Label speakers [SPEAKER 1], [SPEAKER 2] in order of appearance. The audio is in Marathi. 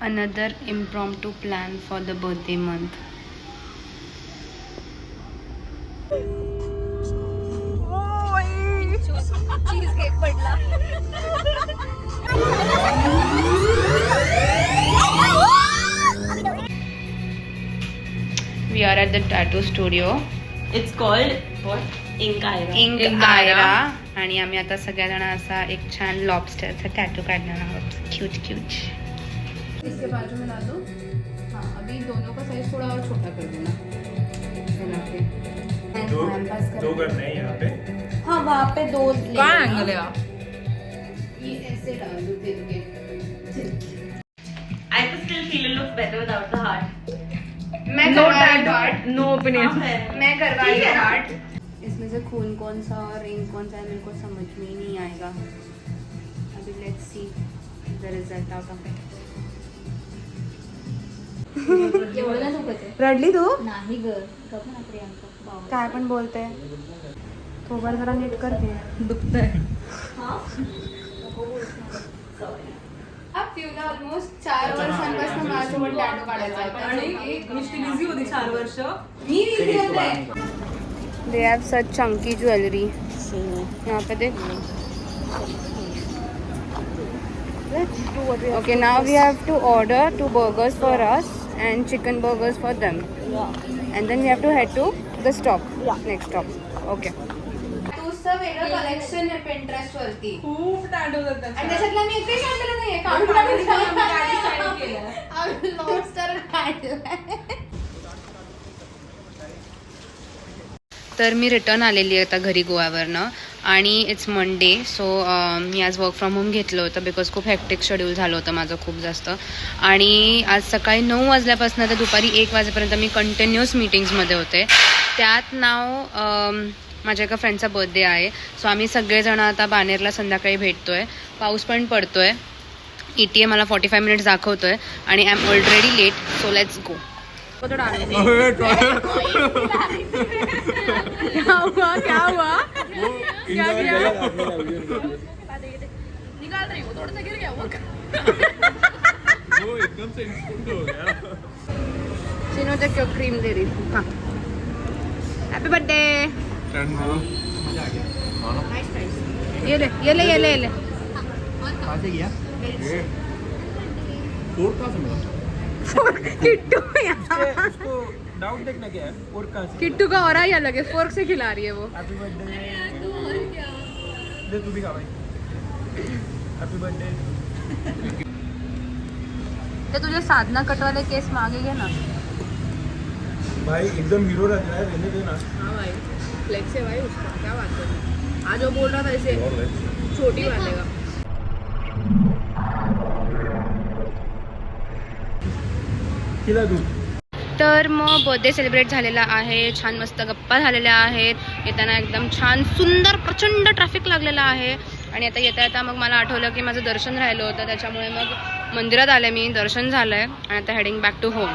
[SPEAKER 1] Another impromptu plan for the birthday month.
[SPEAKER 2] Cheese cake पडला.
[SPEAKER 1] We are at the tattoo studio.
[SPEAKER 3] It's called what? Inkaira.
[SPEAKER 1] Ink Aira. आणि आम्ही आता सगळ्याजण असा एक छान लॉबस्टरचा टॅटू काढणार आहोत. Cute cute.
[SPEAKER 2] इसके बाजू में ला दो. हाँ, अभी दोनों का साइज थोड़ा और छोटा कर देना.
[SPEAKER 4] दो करने हैं यहाँ पे.
[SPEAKER 1] हाँ वहाँ पे दो.
[SPEAKER 2] क्या एंगल है आप?
[SPEAKER 1] ये ऐसे डाल दो दे.
[SPEAKER 3] I could still feel it looks better without the heart.
[SPEAKER 1] मैं करवा रही हूँ heart.
[SPEAKER 2] No opinion.
[SPEAKER 1] मैं करवा रही हूँ heart. इसमें से खून कौन सा और रिंग कौन सा है मेरे को समझ में ही नहीं आएगा. अभी let's see the result out of it.
[SPEAKER 2] एवढं दुखत आहे.
[SPEAKER 1] रडली तू?
[SPEAKER 2] नाही ग. गप ना प्रियांका.
[SPEAKER 1] काय पण बोलते. थोबड जरा नीट करते.
[SPEAKER 2] दुखतंय.
[SPEAKER 1] फ्यूला ऑलमोस्ट 4 वर्षांपासून माझ्यासोबत टॅटू काढायचा होता.
[SPEAKER 2] आणि एक गोष्ट बिझी होती 4 वर्ष.
[SPEAKER 1] मी बिझी होते. They have such chunky jewelry. यहाँ पे देख. Okay, now we have to order 2 burgers for us and chicken burgers for them. And then we have to head to the stop. Next stop. Okay. तुझं वेगळं कलेक्शन आहे Pinterest वरती.
[SPEAKER 2] खूप टॅटू जातात.
[SPEAKER 1] आणि त्याच्यातला मी एकही काढलेला नाहीये. आम्ही लॉबस्टर काढलाय. तर मी रिटर्न आलेली आहे आता घरी गोव्यावरनं आणि इट्स मंडे. सो मी आज वर्क फ्रॉम होम घेतलं होतं बिकॉज खूप हेक्टिक शेड्यूल झालं होतं माझं खूप जास्त. आणि आज सकाळी 9 वाजल्यापासून तर दुपारी 1 वाजेपर्यंत मी कंटिन्युअस मीटिंग्समध्ये होते. त्यात माझ्या एका फ्रेंडचा बर्थडे आहे. सो आम्ही सगळेजण आता बानेरला संध्याकाळी भेटतोय. पाऊस पण पडतोय. ETA मला 45 मिनिट्स दाखवतोय आणि I am already late. So let's go. क्या हुआ क्या हुआ क्या किया?
[SPEAKER 2] निकाल रही हूँ. थोड़ा सा गिर गया वो.
[SPEAKER 4] वो एकदम से इंस्टेंट हो गया.
[SPEAKER 1] चिनो तक क्यों क्रीम दे रही थी. हाँ हैप्पी बर्थडे. ये ले ये ले ये ले ये ले. किट्टू
[SPEAKER 4] उसको डाउट देखना क्या है. और कहाँ से
[SPEAKER 1] किट्टू का और ही अलग है. फोर्क से खिला रही है वो.
[SPEAKER 4] Happy birthday. दे तू भी खा भाई. Happy birthday.
[SPEAKER 1] ते तुझे साधना कटवाले केस मागे घे ना.
[SPEAKER 4] भाई एकदम हीरो लग रहा है. रहने देना.
[SPEAKER 2] हाँ भाई. फ्लेक्स है भाई उसका. क्या बात है. आज वो बोल रहा था ऐसे छोटी वालेगा.
[SPEAKER 4] किला तू.
[SPEAKER 1] तर मग बर्थडे सेलिब्रेट झालेला आहे. छान मस्त गप्पा झालेल्या आहेत. येताना एकदम छान सुंदर प्रचंड ट्रॅफिक लागलेला आहे. आणि आता येता येता मग मला आठवलं की माझं दर्शन राहिलं होतं. त्याच्यामुळे मग मंदिरात आले मी. दर्शन झालं आहे आणि आता हेडिंग बॅक टू होम.